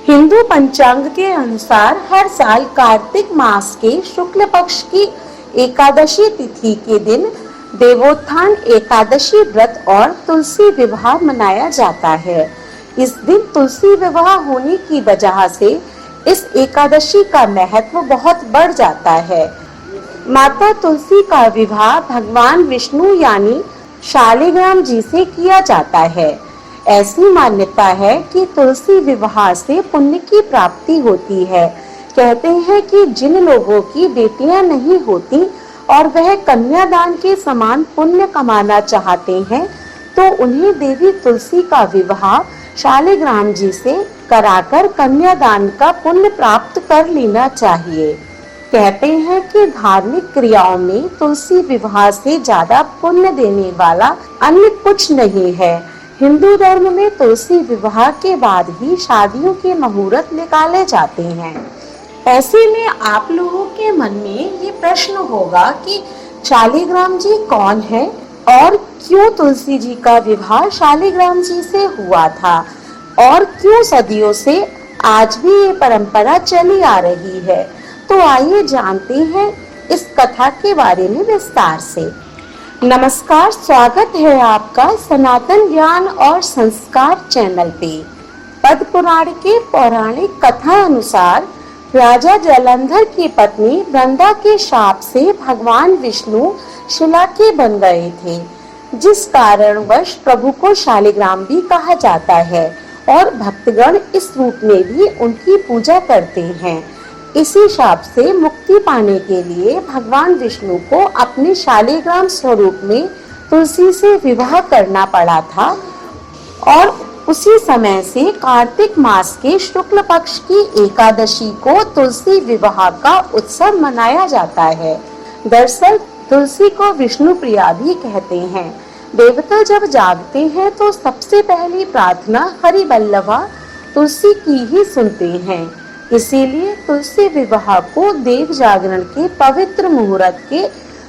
हिंदू पंचांग के अनुसार हर साल कार्तिक मास के शुक्ल पक्ष की एकादशी तिथि के दिन देवोत्थान एकादशी व्रत और तुलसी विवाह मनाया जाता है। इस दिन तुलसी विवाह होने की वजह से इस एकादशी का महत्व बहुत बढ़ जाता है। माता तुलसी का विवाह भगवान विष्णु यानी शालिग्राम जी से किया जाता है। ऐसी मान्यता है कि तुलसी विवाह से पुण्य की प्राप्ति होती है। कहते हैं कि जिन लोगों की बेटियां नहीं होती और वह कन्यादान के समान पुण्य कमाना चाहते हैं तो उन्हें देवी तुलसी का विवाह शालिग्राम जी से कराकर कन्यादान का पुण्य प्राप्त कर लेना चाहिए। कहते हैं कि धार्मिक क्रियाओं में तुलसी विवाह से ज्यादा पुण्य देने वाला अन्य कुछ नहीं है। हिंदू धर्म में तुलसी विवाह के बाद ही शादियों के मुहूर्त निकाले जाते हैं। ऐसे में आप लोगों के मन में ये प्रश्न होगा कि शालिग्राम जी कौन है और क्यों तुलसी जी का विवाह शालिग्राम जी से हुआ था और क्यों सदियों से आज भी ये परंपरा चली आ रही है। तो आइए जानते हैं इस कथा के बारे में विस्तार से। नमस्कार, स्वागत है आपका सनातन ज्ञान और संस्कार चैनल पे। पद्म पुराण के पौराणिक कथा अनुसार राजा जालंधर की पत्नी वृंदा के शाप से भगवान विष्णु शिला के बन गए थे, जिस कारणवश प्रभु को शालिग्राम भी कहा जाता है और भक्तगण इस रूप में भी उनकी पूजा करते हैं। इसी शाप से मुक्ति पाने के लिए भगवान विष्णु को अपने शालिग्राम स्वरूप में तुलसी से विवाह करना पड़ा था और उसी समय से कार्तिक मास के शुक्ल पक्ष की एकादशी को तुलसी विवाह का उत्सव मनाया जाता है। दरअसल तुलसी को विष्णु प्रिया भी कहते हैं। देवता जब जागते हैं तो सबसे पहली प्रार्थना हरि वल्लभा तुलसी की ही सुनते हैं। इसीलिए तुलसी विवाह को देव जागरण के पवित्र मुहूर्त के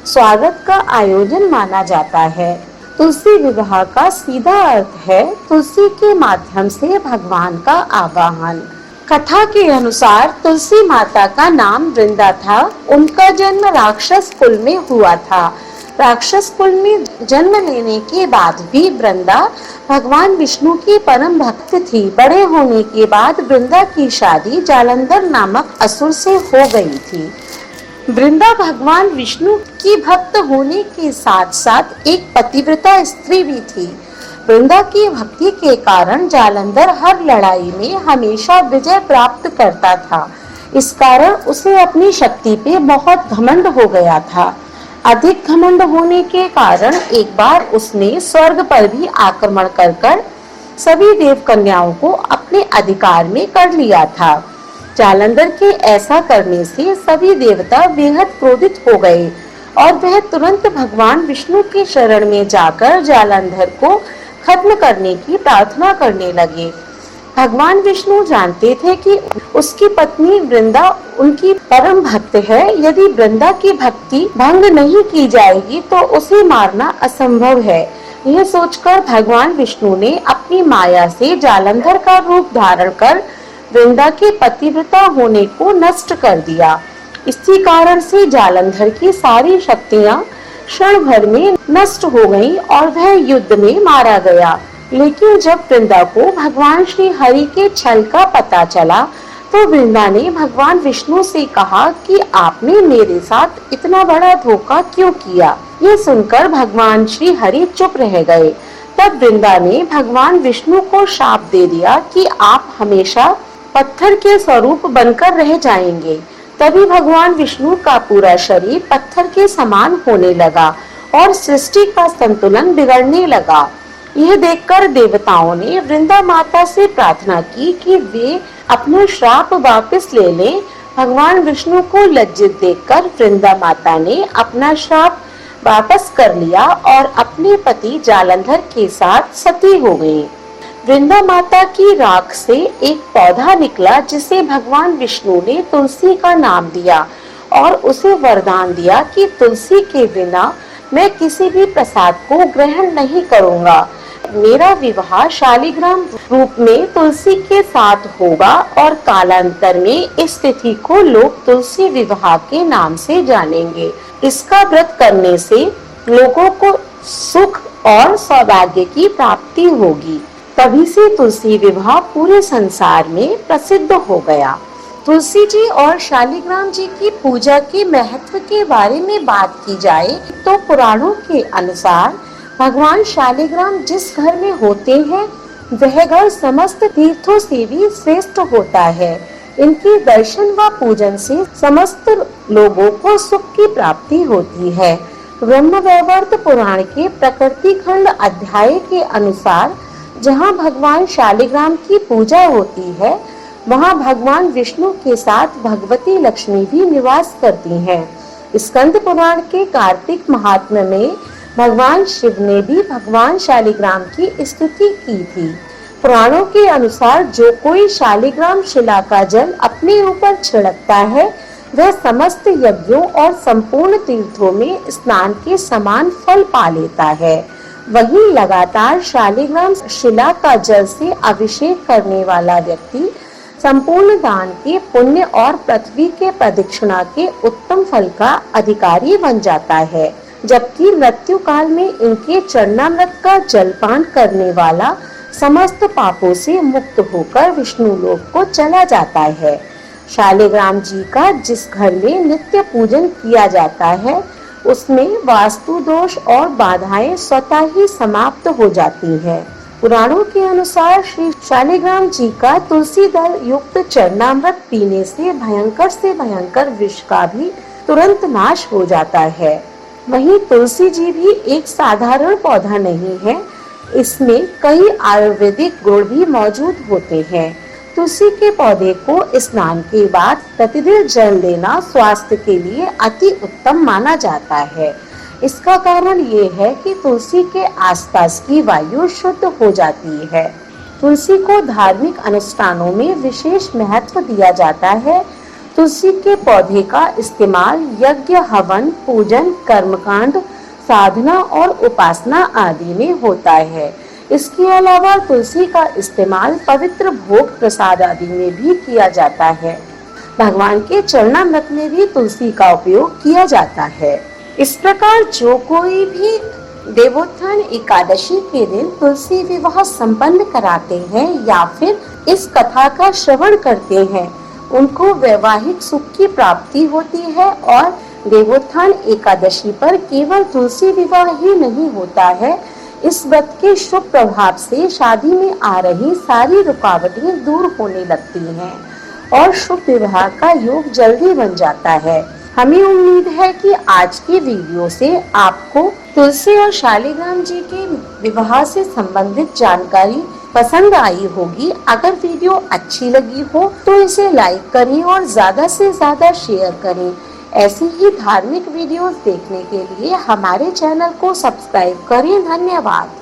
स्वागत का आयोजन माना जाता है। तुलसी विवाह का सीधा अर्थ है तुलसी के माध्यम से भगवान का आवाहन। कथा के अनुसार तुलसी माता का नाम वृंदा था। उनका जन्म राक्षस कुल में हुआ था। राक्षस कुल में जन्म लेने के बाद भी वृंदा भगवान विष्णु की परम भक्त थी। बड़े होने के बाद वृंदा की शादी जालंधर नामक असुर से हो गई थी। वृंदा भगवान विष्णु की भक्त होने के साथ साथ एक पतिव्रता स्त्री भी थी। वृंदा की भक्ति के कारण जालंधर हर लड़ाई में हमेशा विजय प्राप्त करता था। इस कारण उसे अपनी शक्ति पे बहुत घमंड हो गया था। अधिक घमंड होने के कारण एक बार उसने स्वर्ग पर भी आक्रमण कर सभी देव कन्याओं को अपने अधिकार में कर लिया था। जालंधर के ऐसा करने से सभी देवता बेहद क्रोधित हो गए और वह तुरंत भगवान विष्णु के शरण में जाकर जालंधर को खत्म करने की प्रार्थना करने लगे। भगवान विष्णु जानते थे कि उसकी पत्नी वृंदा उनकी परम भक्त है। यदि वृंदा की भक्ति भंग नहीं की जाएगी तो उसे मारना असंभव है। यह सोचकर भगवान विष्णु ने अपनी माया से जालंधर का रूप धारण कर वृंदा के पतिव्रता होने को नष्ट कर दिया। इसी कारण से जालंधर की सारी शक्तियां क्षण भर में नष्ट हो गईं और वह युद्ध में मारा गया। लेकिन जब वृंदा को भगवान श्री हरि के छल का पता चला तो वृंदा ने भगवान विष्णु से कहा कि आपने मेरे साथ इतना बड़ा धोखा क्यों किया। ये सुनकर भगवान श्री हरि चुप रह गए। तब वृंदा ने भगवान विष्णु को शाप दे दिया कि आप हमेशा पत्थर के स्वरूप बनकर रह जाएंगे। तभी भगवान विष्णु का पूरा शरीर पत्थर के समान होने लगा और सृष्टि का संतुलन बिगड़ने लगा। यह देखकर देवताओं ने वृंदा माता से प्रार्थना की कि वे अपना श्राप वापस ले लें। भगवान विष्णु को लज्जित देखकर वृंदा माता ने अपना श्राप वापस कर लिया और अपने पति जालंधर के साथ सती हो गई। वृंदा माता की राख से एक पौधा निकला जिसे भगवान विष्णु ने तुलसी का नाम दिया और उसे वरदान दिया कि तुलसी के बिना मैं किसी भी प्रसाद को ग्रहण नहीं करूंगा। मेरा विवाह शालिग्राम रूप में तुलसी के साथ होगा और कालांतर में इस तिथि को लोग तुलसी विवाह के नाम से जानेंगे। इसका व्रत करने से लोगों को सुख और सौभाग्य की प्राप्ति होगी। तभी से तुलसी विवाह पूरे संसार में प्रसिद्ध हो गया। तुलसी जी और शालिग्राम जी की पूजा के महत्व के बारे में बात की जाए तो पुराणों के अनुसार भगवान शालिग्राम जिस घर में होते हैं वह घर समस्त तीर्थों से भी श्रेष्ठ होता है। इनके दर्शन व पूजन से समस्त लोगों को सुख की प्राप्ति होती है। ब्रह्मवैवर्त पुराण के प्रकृति खंड अध्याय के अनुसार जहाँ भगवान शालिग्राम की पूजा होती है वहाँ भगवान विष्णु के साथ भगवती लक्ष्मी भी निवास करती हैं। स्कंद पुराण के कार्तिक महात्म्य में भगवान शिव ने भी भगवान शालिग्राम की स्तुति की थी। पुराणों के अनुसार जो कोई शालिग्राम शिला का जल अपने ऊपर छिड़कता है वह समस्त यज्ञों और संपूर्ण तीर्थों में स्नान के समान फल पा लेता है। वहीं लगातार शालिग्राम शिला का जल से अभिषेक करने वाला व्यक्ति संपूर्ण दान के पुण्य और पृथ्वी के प्रदक्षिणा के उत्तम फल का अधिकारी बन जाता है। जबकि मृत्यु काल में इनके चरणामृत का जलपान करने वाला समस्त पापों से मुक्त होकर विष्णु लोक को चला जाता है। शालिग्राम जी का जिस घर में नित्य पूजन किया जाता है उसमें वास्तु दोष और बाधाएं स्वतः ही समाप्त हो जाती हैं। पुराणों के अनुसार श्री शालिग्राम जी का तुलसी दल युक्त चरणामृत पीने से भयंकर विष का भी तुरंत नाश हो जाता है। वहीं तुलसी जी भी एक साधारण पौधा नहीं है, इसमें कई आयुर्वेदिक गुण भी मौजूद होते हैं। तुलसी के पौधे को स्नान के बाद प्रतिदिन जल देना स्वास्थ्य के लिए अति उत्तम माना जाता है। इसका कारण ये है कि तुलसी के आसपास की वायु शुद्ध हो जाती है। तुलसी को धार्मिक अनुष्ठानों में विशेष महत्व दिया जाता है। तुलसी के पौधे का इस्तेमाल यज्ञ, हवन, पूजन, कर्मकांड, साधना और उपासना आदि में होता है। इसके अलावा तुलसी का इस्तेमाल पवित्र भोग प्रसाद आदि में भी किया जाता है। भगवान के चरणामृत में भी तुलसी का उपयोग किया जाता है। इस प्रकार जो कोई भी देवोत्थान एकादशी के दिन तुलसी विवाह संपन्न कराते हैं या फिर इस कथा का श्रवण करते हैं उनको वैवाहिक सुख की प्राप्ति होती है। और देवोत्थान एकादशी पर केवल तुलसी विवाह ही नहीं होता है, इस व्रत के शुभ प्रभाव से शादी में आ रही सारी रुकावटें दूर होने लगती हैं और शुभ विवाह का योग जल्दी बन जाता है। हमें उम्मीद है कि आज की वीडियो से आपको तुलसी और शालिग्राम जी के विवाह से संबंधित जानकारी पसंद आई होगी। अगर वीडियो अच्छी लगी हो तो इसे लाइक करें और ज्यादा से ज्यादा शेयर करें। ऐसी ही धार्मिक वीडियोस देखने के लिए हमारे चैनल को सब्सक्राइब करें। धन्यवाद।